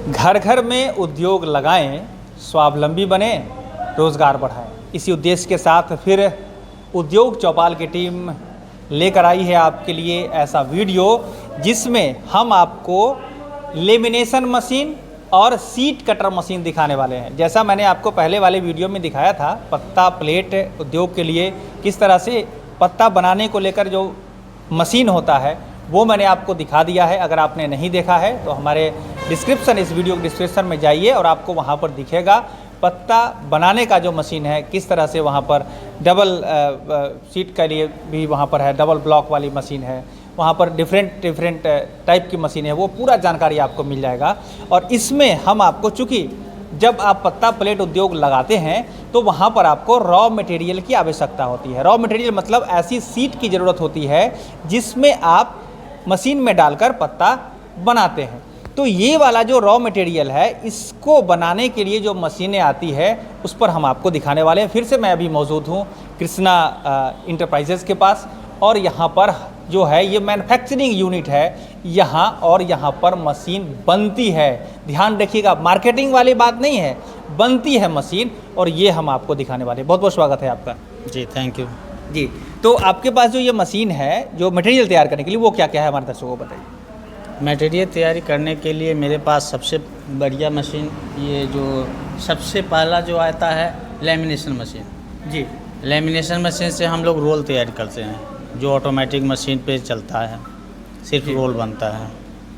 घर घर में उद्योग लगाएं, स्वावलंबी बने, रोज़गार बढ़ाएं। इसी उद्देश्य के साथ फिर उद्योग चौपाल की टीम लेकर आई है आपके लिए ऐसा वीडियो जिसमें हम आपको लेमिनेशन मशीन और सीट कटर मशीन दिखाने वाले हैं। जैसा मैंने आपको पहले वाले वीडियो में दिखाया था, पत्ता प्लेट उद्योग के लिए किस तरह से पत्ता बनाने को लेकर जो मशीन होता है वो मैंने आपको दिखा दिया है। अगर आपने नहीं देखा है तो हमारे डिस्क्रिप्शन, इस वीडियो के डिस्क्रिप्शन में जाइए और आपको वहाँ पर दिखेगा पत्ता बनाने का जो मशीन है किस तरह से वहाँ पर डबल सीट के लिए भी वहाँ पर है, डबल ब्लॉक वाली मशीन है, वहाँ पर डिफरेंट टाइप की मशीन है, वो पूरा जानकारी आपको मिल जाएगा। और इसमें हम आपको, चूँकि जब आप पत्ता प्लेट उद्योग लगाते हैं तो वहाँ पर आपको रॉ मटेरियल की आवश्यकता होती है। रॉ मटेरियल मतलब ऐसी सीट की ज़रूरत होती है जिसमें आप मशीन में डालकर पत्ता बनाते हैं। तो ये वाला जो रॉ मटेरियल है, इसको बनाने के लिए जो मशीनें आती है उस पर हम आपको दिखाने वाले हैं। फिर से मैं अभी मौजूद हूँ कृष्णा इंटरप्राइजेज़ के पास, और यहाँ पर जो है ये मैन्युफैक्चरिंग यूनिट है यहाँ, और यहाँ पर मशीन बनती है। ध्यान रखिएगा, मार्केटिंग वाली बात नहीं है, बनती है मशीन, और ये हम आपको दिखाने वाले हैं। बहुत बहुत स्वागत है आपका। जी, थैंक यू जी। तो आपके पास जो ये मशीन है, जो मटेरियल तैयार करने के लिए, वो क्या क्या है हमारे दर्शकों को बताइए। मटेरियल तैयारी करने के लिए मेरे पास सबसे बढ़िया मशीन, ये जो सबसे पहला जो आता है लेमिनेशन मशीन। जी। लेमिनेशन मशीन से हम लोग रोल तैयार करते हैं, जो ऑटोमेटिक मशीन पे चलता है, सिर्फ रोल बनता है।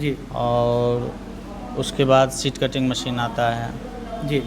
जी। और उसके बाद सीट कटिंग मशीन आता है। जी।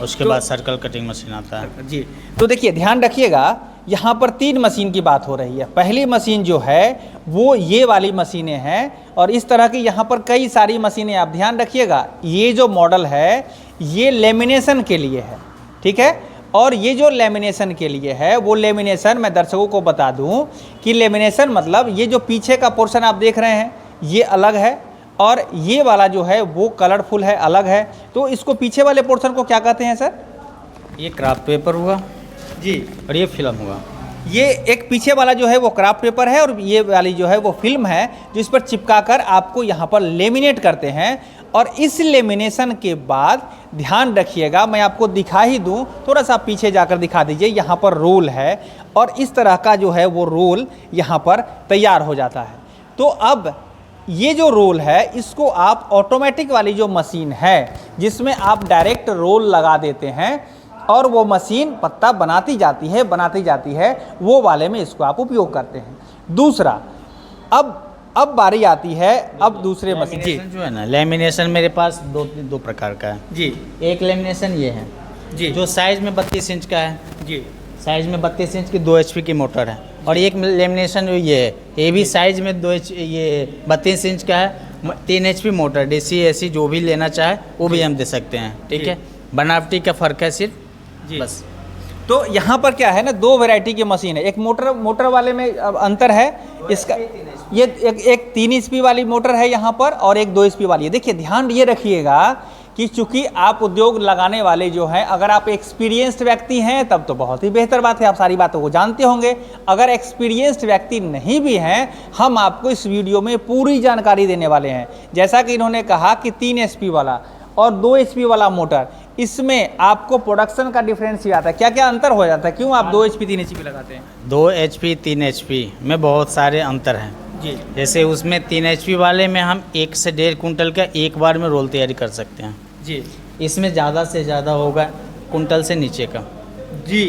उसके बाद सर्कल कटिंग मशीन आता है। जी। तो देखिए, ध्यान रखिएगा, यहाँ पर 3 मशीन की बात हो रही है। पहली मशीन जो है वो ये वाली मशीनें हैं, और इस तरह की यहाँ पर कई सारी मशीनें। आप ध्यान रखिएगा, ये जो मॉडल है ये लेमिनेशन के लिए है, ठीक है। और ये जो लेमिनेशन के लिए है, वो लेमिनेशन मैं दर्शकों को बता दूं कि लेमिनेशन मतलब ये जो पीछे का पोर्शन आप देख रहे हैं ये अलग है, और ये वाला जो है वो कलरफुल है, अलग है। तो इसको पीछे वाले पोर्शन को क्या कहते हैं सर? ये क्राफ्ट पेपर हुआ जी, और ये फिल्म हुआ। ये एक पीछे वाला जो है वो क्राफ्ट पेपर है, और ये वाली जो है वो फिल्म है, जिस पर चिपकाकर आपको यहाँ पर लेमिनेट करते हैं। और इस लेमिनेशन के बाद ध्यान रखिएगा, मैं आपको दिखा ही दूं, थोड़ा सा पीछे जाकर दिखा दीजिए। यहाँ पर रोल है, और इस तरह का जो है वो रोल यहाँ पर तैयार हो जाता है। तो अब ये जो रोल है, इसको आप ऑटोमेटिक वाली जो मशीन है जिसमें आप डायरेक्ट रोल लगा देते हैं और वो मशीन पत्ता बनाती जाती है, वो वाले में इसको आप उपयोग करते हैं। दूसरा, अब बारी आती है अब दूसरे मशीन। जी, जो है ना, लेमिनेशन मेरे पास दो प्रकार का है। जी। एक लेमिनेशन ये है जी, जो साइज में 32 इंच का है। जी। साइज में 32 इंच की 2 HP की मोटर है। और एक लेमिनेशन जो ये है, ये भी साइज में 32 इंच का है, 3 HP मोटर, DC AC जो भी लेना चाहे वो भी हम दे सकते हैं, ठीक है। बनावटी का फ़र्क है सिर्फ, बस। तो यहाँ पर क्या है ना, 2 वैरायटी की मशीन है। एक मोटर वाले में अंतर है इसका, ये एक 3 HP वाली मोटर है यहाँ पर, और एक 2 HP वाली है। देखिए, ध्यान ये रखिएगा कि चूंकि आप उद्योग लगाने वाले जो हैं, अगर आप एक्सपीरियंस्ड व्यक्ति हैं तब तो बहुत ही बेहतर बात है, आप सारी बातों को जानते होंगे। अगर एक्सपीरियंस्ड व्यक्ति नहीं भी हैं, हम आपको इस वीडियो में पूरी जानकारी देने वाले हैं। जैसा कि इन्होंने कहा कि 3 HP वाला और 2 HP वाला मोटर, इसमें आपको प्रोडक्शन का डिफरेंस ही आता है। क्या क्या अंतर हो जाता है, क्यों आप 2 HP 3 HP लगाते हैं? 2 HP 3 HP में बहुत सारे अंतर हैं। जी। जैसे उसमें 3 HP वाले में हम 1 से 1.5 कुंटल का एक बार में रोल तैयारी कर सकते हैं। जी। इसमें ज़्यादा से ज़्यादा होगा कुंटल से नीचे का। जी।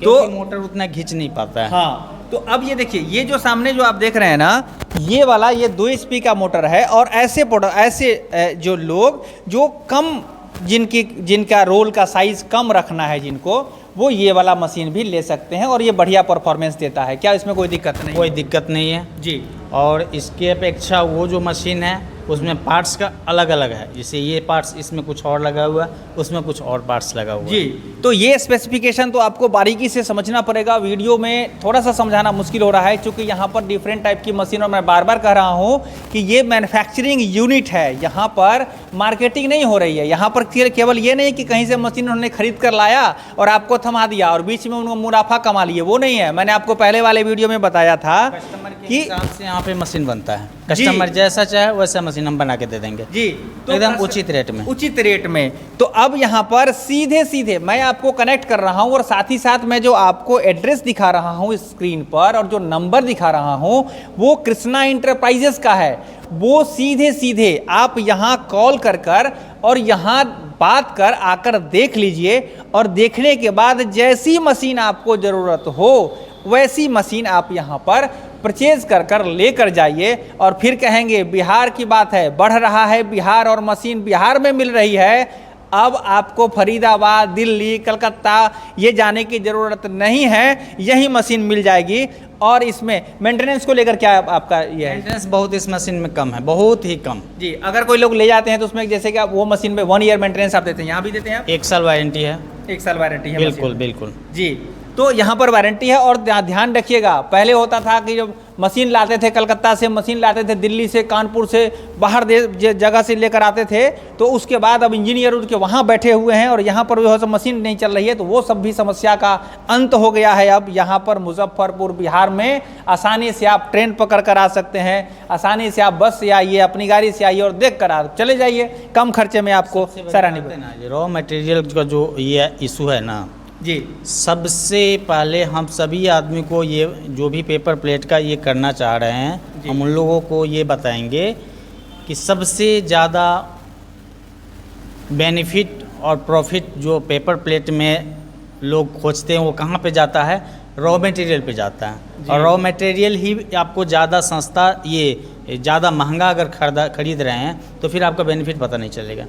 तो मोटर उतना खींच नहीं पाता है। हाँ, तो अब ये देखिए, ये जो सामने जो आप देख रहे हैं ना, ये वाला ये 2 HP का मोटर है। और ऐसे जो लोग जो कम, जिनका रोल का साइज़ कम रखना है जिनको, वो ये वाला मशीन भी ले सकते हैं, और ये बढ़िया परफॉर्मेंस देता है। क्या इसमें कोई दिक्कत नहीं? कोई दिक्कत नहीं है जी। और इसके अपेक्षा वो जो मशीन है उसमें पार्ट्स का अलग अलग है। जैसे ये पार्ट्स इसमें कुछ और लगा हुआ है, उसमें कुछ और पार्ट्स लगा हुआ है। जी। तो ये स्पेसिफिकेशन तो आपको बारीकी से समझना पड़ेगा। वीडियो में थोड़ा सा समझाना मुश्किल हो रहा है, क्योंकि यहाँ पर डिफरेंट टाइप की मशीन, और मैं बार बार कह रहा हूँ कि ये मैन्युफैक्चरिंग यूनिट है, यहाँ पर मार्केटिंग नहीं हो रही है। यहाँ पर केवल ये नहीं कि कहीं से मशीन उन्होंने खरीद कर लाया और आपको थमा दिया और बीच में उन्होंने मुनाफा कमा लिए, वो नहीं है। मैंने आपको पहले वाले वीडियो में बताया था कस्टमर के हिसाब से यहाँ पे मशीन बनता है, कस्टमर जैसा चाहे वैसा मशीन मशीन हम बना के दे देंगे जी। तो एकदम उचित रेट में। उचित रेट में। तो अब यहाँ पर सीधे सीधे मैं आपको कनेक्ट कर रहा हूँ और साथ ही साथ मैं जो आपको एड्रेस दिखा रहा हूँ स्क्रीन पर और जो नंबर दिखा रहा हूँ वो कृष्णा इंटरप्राइजेस का है। वो सीधे सीधे आप यहाँ कॉल कर और यहाँ बात कर आकर देख लीजिए और देखने के बाद जैसी मशीन आपको ज़रूरत हो वैसी मशीन आप यहाँ पर परचेज कर लेकर जाइए और फिर कहेंगे बिहार की बात है, बढ़ रहा है बिहार और मशीन बिहार में मिल रही है। अब आपको फरीदाबाद, दिल्ली, कलकत्ता ये जाने की ज़रूरत नहीं है, यही मशीन मिल जाएगी। और इसमें मेंटेनेंस को लेकर क्या आपका ये है? मेंटेनेंस बहुत इस मशीन में कम है, बहुत ही कम जी। अगर कोई लोग ले जाते हैं तो उसमें जैसे कि आप वो मशीन में 1 ईयर मेंटेनेंस आप देते हैं, यहाँ भी देते हैं? 1 साल वारंटी है। 1 साल वारंटी है बिल्कुल बिल्कुल जी। तो यहाँ पर वारंटी है। और ध्यान रखिएगा, पहले होता था कि जब मशीन लाते थे कलकत्ता से, मशीन लाते थे दिल्ली से, कानपुर से, बाहर जगह से लेकर आते थे, तो उसके बाद अब इंजीनियर उनके वहाँ बैठे हुए हैं और यहाँ पर जो है मशीन नहीं चल रही है, तो वो सब भी समस्या का अंत हो गया है। अब यहाँ पर मुजफ्फरपुर बिहार में आसानी से आप ट्रेन पकड़ कर आ सकते हैं, आसानी से आप बस से आइए, अपनी गाड़ी से आइए और देख कर आप चले जाइए, कम खर्चे में आपको सारा नहीं। रॉ मटेरियल का जो ये इशू है ना जी, सबसे पहले हम सभी आदमी को ये जो भी पेपर प्लेट का ये करना चाह रहे हैं, हम उन लोगों को ये बताएंगे कि सबसे ज़्यादा बेनिफिट और प्रॉफिट जो पेपर प्लेट में लोग खोजते हैं वो कहाँ पे जाता है? रॉ मटेरियल पे जाता है। और रॉ मटेरियल ही आपको ज़्यादा सस्ता, ये ज़्यादा महंगा अगर खरीद रहे हैं तो फिर आपका बेनिफिट पता नहीं चलेगा।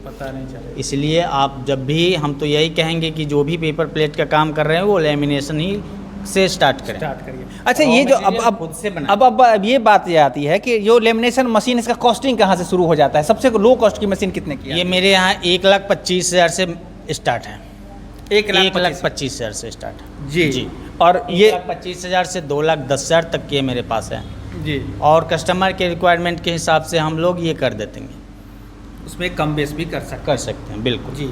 इसलिए आप जब भी, हम तो यही कहेंगे कि जो भी पेपर प्लेट का काम कर रहे हैं वो लेमिनेशन ही से स्टार्ट करिए। अच्छा, ये जो अब खुद से अब ये बात ये आती है कि जो लेमिनेशन मशीन, इसका कॉस्टिंग कहाँ से शुरू हो जाता है? सबसे लो कॉस्ट की मशीन कितने की है? ये मेरे यहाँ 1,25,000 से स्टार्ट है। 1,25,000 से स्टार्ट है जी। और ये 1,25,000 से 2,10,000 तक के मेरे पास है जी। और कस्टमर के रिक्वायरमेंट के हिसाब से हम लोग ये कर देते हैं, उसमें कम बेस भी कर सकते हैं। बिल्कुल जी।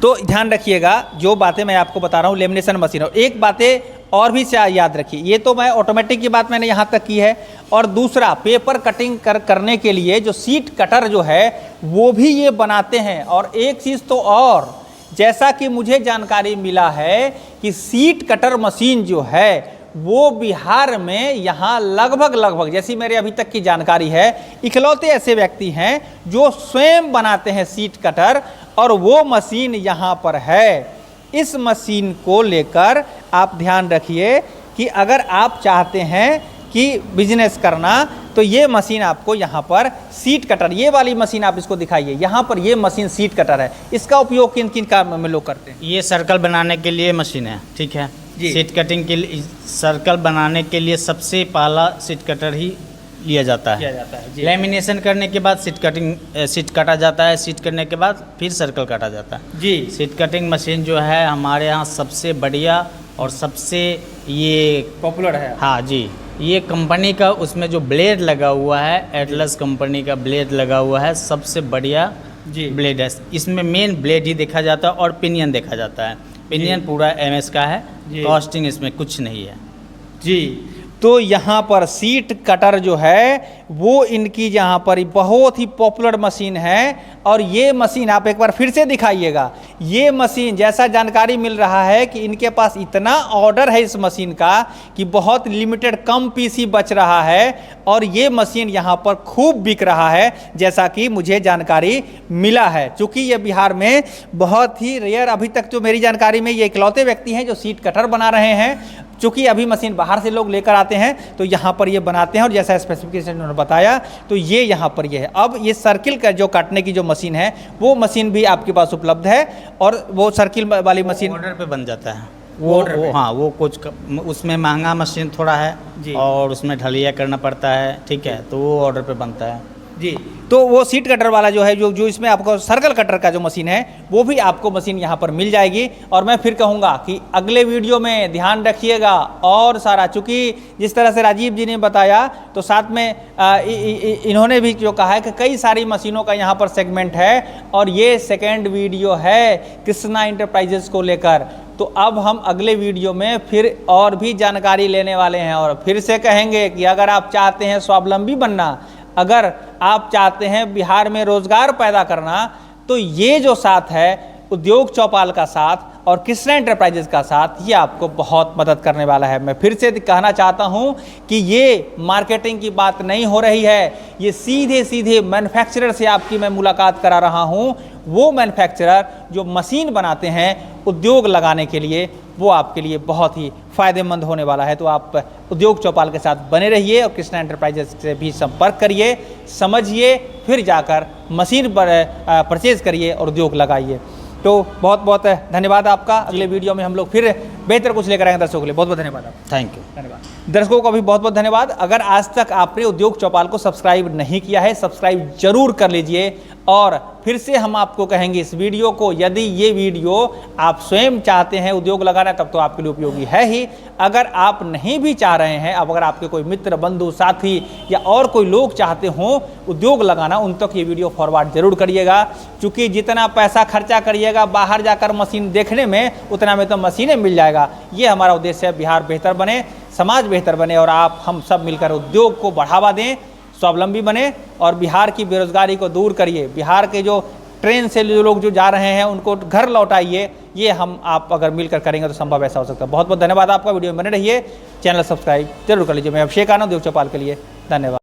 तो ध्यान रखिएगा, जो बातें मैं आपको बता रहा हूँ लेमिनेशन मशीन, और एक बातें और भी से याद रखिए। ये तो मैं ऑटोमेटिक की बात मैंने यहाँ तक की है, और दूसरा पेपर कटिंग करने के लिए जो सीट कटर जो है वो भी ये बनाते हैं। और एक चीज़ तो और, जैसा कि मुझे जानकारी मिला है कि सीट कटर मशीन जो है वो बिहार में यहाँ लगभग जैसी मेरे अभी तक की जानकारी है, इकलौते ऐसे व्यक्ति हैं जो स्वयं बनाते हैं सीट कटर, और वो मशीन यहाँ पर है। इस मशीन को लेकर आप ध्यान रखिए कि अगर आप चाहते हैं कि बिजनेस करना, तो ये मशीन आपको यहाँ पर सीट कटर, ये वाली मशीन आप इसको दिखाइए, यहाँ पर ये मशीन सीट कटर है। इसका उपयोग किन किन काम में लोग करते हैं? ये सर्कल बनाने के लिए मशीन है, ठीक है। सीट कटिंग के लिए, सर्कल बनाने के लिए सबसे पहला सीट कटर ही लिया जाता है। लेमिनेशन करने के बाद सीट काटा जाता है, सीट करने के बाद फिर सर्कल काटा जाता है जी। सीट कटिंग मशीन जो है हमारे यहाँ सबसे बढ़िया और सबसे ये पॉपुलर है। हाँ जी। ये कंपनी का उसमें जो ब्लेड लगा हुआ है, एटलस कंपनी का ब्लेड लगा हुआ है, सबसे बढ़िया जी ब्लेड है। इसमें मेन ब्लेड ही देखा जाता है और पिनियन देखा जाता है। पिनियन पूरा MS का है, कॉस्टिंग इसमें कुछ नहीं है जी। तो यहाँ पर सीट कटर जो है वो इनकी यहाँ पर बहुत ही पॉपुलर मशीन है। और ये मशीन आप एक बार फिर से दिखाइएगा। ये मशीन, जैसा जानकारी मिल रहा है कि इनके पास इतना ऑर्डर है इस मशीन का कि बहुत लिमिटेड कम पीसी बच रहा है, और ये मशीन यहाँ पर खूब बिक रहा है, जैसा कि मुझे जानकारी मिला है। चूँकि ये बिहार में बहुत ही रेयर, अभी तक जो मेरी जानकारी में ये इकलौते व्यक्ति हैं जो सीट कटर बना रहे हैं। चूँकि अभी मशीन बाहर से लोग लेकर आते हैं तो यहाँ पर ये बनाते हैं, और जैसा स्पेसिफिकेशन उन्होंने बताया तो ये यहाँ पर ये है। अब ये सर्किल का जो काटने की जो मशीन है वो मशीन भी आपके पास उपलब्ध है, और वो सर्किल वाली मशीन ऑर्डर पे बन जाता है। वो हाँ, वो कुछ उसमें महंगा मशीन थोड़ा है जी, और उसमें ढलैया करना पड़ता है, ठीक है, तो वो ऑर्डर पे बनता है जी। तो वो सीट कटर वाला जो है, जो इसमें आपको सर्कल कटर का जो मशीन है वो भी आपको मशीन यहाँ पर मिल जाएगी। और मैं फिर कहूँगा कि अगले वीडियो में ध्यान रखिएगा और सारा, चूँकि जिस तरह से राजीव जी ने बताया तो साथ में इन्होंने भी जो कहा है कि कई सारी मशीनों का यहाँ पर सेगमेंट है, और ये सेकेंड वीडियो है कृष्णा इंटरप्राइजेस को लेकर। तो अब हम अगले वीडियो में फिर और भी जानकारी लेने वाले हैं, और फिर से कहेंगे कि अगर आप चाहते हैं स्वावलंबी बनना, अगर आप चाहते हैं बिहार में रोजगार पैदा करना, तो ये जो साथ है उद्योग चौपाल का साथ और कृष्णा एंटरप्राइजेज का साथ, ये आपको बहुत मदद करने वाला है। मैं फिर से कहना चाहता हूँ कि ये मार्केटिंग की बात नहीं हो रही है, ये सीधे सीधे मैन्युफैक्चरर से आपकी मैं मुलाकात करा रहा हूँ। वो मैन्युफैक्चरर जो मशीन बनाते हैं उद्योग लगाने के लिए, वो आपके लिए बहुत ही फ़ायदेमंद होने वाला है। तो आप उद्योग चौपाल के साथ बने रहिए और कृष्णा एंटरप्राइजेज से भी संपर्क करिए, समझिए, फिर जाकर मशीन परचेज करिए और उद्योग लगाइए। तो बहुत बहुत धन्यवाद आपका। अगले वीडियो में हम लोग फिर बेहतर कुछ लेकर आएंगे दर्शकों के लिए। बहुत बहुत धन्यवाद आपका। Thank you. धन्यवाद दर्शकों को भी बहुत बहुत धन्यवाद। अगर आज तक आपने उद्योग चौपाल को सब्सक्राइब नहीं किया है, सब्सक्राइब जरूर कर लीजिए। और फिर से हम आपको कहेंगे इस वीडियो को, यदि ये वीडियो आप स्वयं चाहते हैं उद्योग लगाना, तब तो आपके लिए उपयोगी है ही। अगर आप नहीं भी चाह रहे हैं, अब अगर आपके कोई मित्र, बंधु, साथी या और कोई लोग चाहते हों उद्योग लगाना, उन तक ये वीडियो फॉरवर्ड जरूर करिएगा। क्योंकि जितना पैसा खर्चा करिएगा बाहर जाकर मशीन देखने में, उतना में तो मशीनें मिल जाएगा। ये हमारा उद्देश्य है, बिहार बेहतर बने, समाज बेहतर बने और आप हम सब मिलकर उद्योग को बढ़ावा दें, स्वावलंबी बने और बिहार की बेरोजगारी को दूर करिए। बिहार के जो ट्रेन से जो लोग जो जा रहे हैं उनको घर लौटाइए। ये हम आप अगर मिलकर करेंगे तो संभव ऐसा हो सकता है। बहुत बहुत धन्यवाद आपका। वीडियो में बने रहिए, चैनल सब्सक्राइब जरूर कर लीजिए। मैं अभिषेक आनंद, उद्योग चौपाल के लिए धन्यवाद।